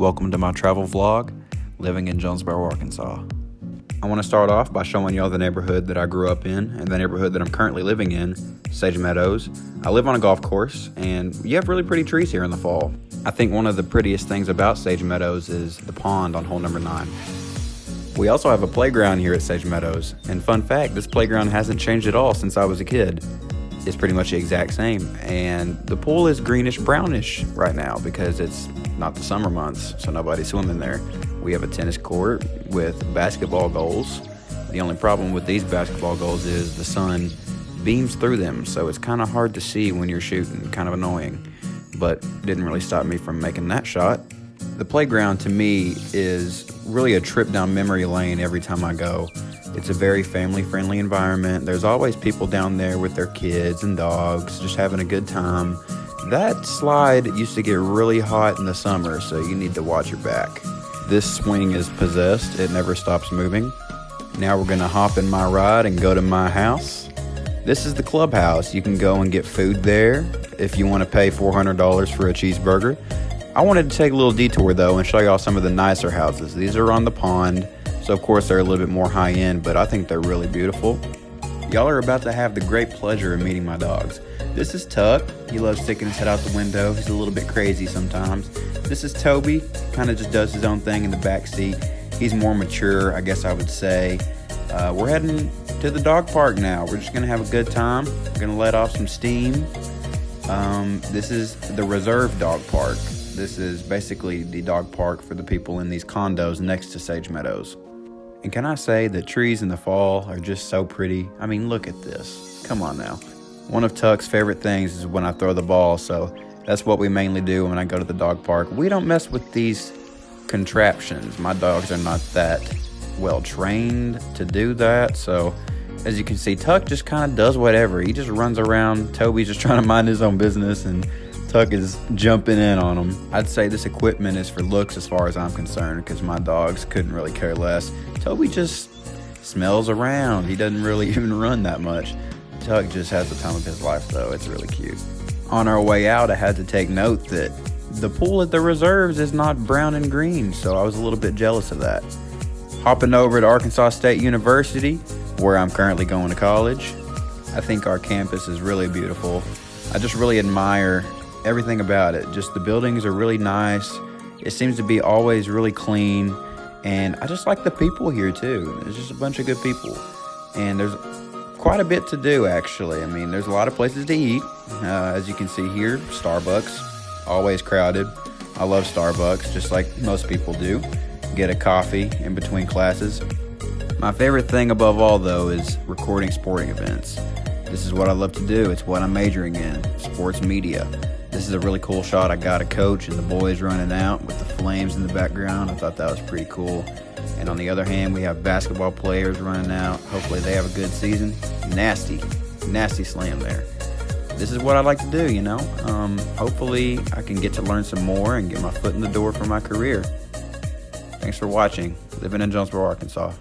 Welcome to my travel vlog, living in Jonesboro, Arkansas. I want to start off by showing y'all the neighborhood that I grew up in and the neighborhood that I'm currently living in, Sage Meadows. I live on a golf course, and you have really pretty trees here in the fall. I think one of the prettiest things about Sage Meadows is the pond on hole number 9. We also have a playground here at Sage Meadows, and fun fact, this playground hasn't changed at all since I was a kid. It's pretty much the exact same, and the pool is greenish brownish right now because it's not the summer months, so nobody's swimming there. We have a tennis court with basketball goals. The only problem with these basketball goals is the sun beams through them, so it's kind of hard to see when you're shooting, kind of annoying, but didn't really stop me from making that shot. The playground to me is really a trip down memory lane every time I go. It's a very family-friendly environment. There's always people down there with their kids and dogs, just having a good time. That slide used to get really hot in the summer, so you need to watch your back. This swing is possessed. It never stops moving. Now we're gonna hop in my ride and go to my house. This is the clubhouse. You can go and get food there if you want to pay $400 for a cheeseburger. I wanted to take a little detour though and show y'all some of the nicer houses. These are on the pond. So of course they're a little bit more high end, but I think they're really beautiful. Y'all are about to have the great pleasure of meeting my dogs. This is Tuck. He loves sticking his head out the window. He's a little bit crazy sometimes. This is Toby. Kind of just does his own thing in the back seat. He's more mature, I guess I would say. We're heading to the dog park now. We're just gonna have a good time. We're gonna let off some steam. This is the reserve dog park. This is basically the dog park for the people in these condos next to Sage Meadows. And can I say that trees in the fall are just so pretty? I mean, look at this. Come on now. One of Tuck's favorite things is when I throw the ball, so that's what we mainly do when I go to the dog park. We don't mess with these contraptions. My dogs are not that well trained to do that, so as you can see, Tuck just kind of does whatever. He just runs around. Toby's just trying to mind his own business, and Tuck is jumping in on him. I'd say this equipment is for looks as far as I'm concerned, because my dogs couldn't really care less. Toby just smells around. He doesn't really even run that much. Tuck just has the time of his life though. It's really cute. On our way out, I had to take note that the pool at the reserves is not brown and green, so I was a little bit jealous of that. Hopping over to Arkansas State University, where I'm currently going to college. I think our campus is really beautiful. I just really admire everything about it. Just the buildings are really nice. It seems to be always really clean, and I just like the people here too. There's just a bunch of good people, and there's quite a bit to do actually. I mean, there's a lot of places to eat. As you can see here, Starbucks, always crowded. I love Starbucks, just like most people do. Get a coffee in between classes. My favorite thing above all though is recording sporting events. This is what I love to do. It's what I'm majoring in, sports media. This is a really cool shot. I got a coach and the boys running out with the flames in the background. I thought that was pretty cool. And on the other hand, we have basketball players running out. Hopefully they have a good season. Nasty slam there. This is what I like to do, you know. Hopefully I can get to learn some more and get my foot in the door for my career. Thanks for watching. Living in Jonesboro, Arkansas.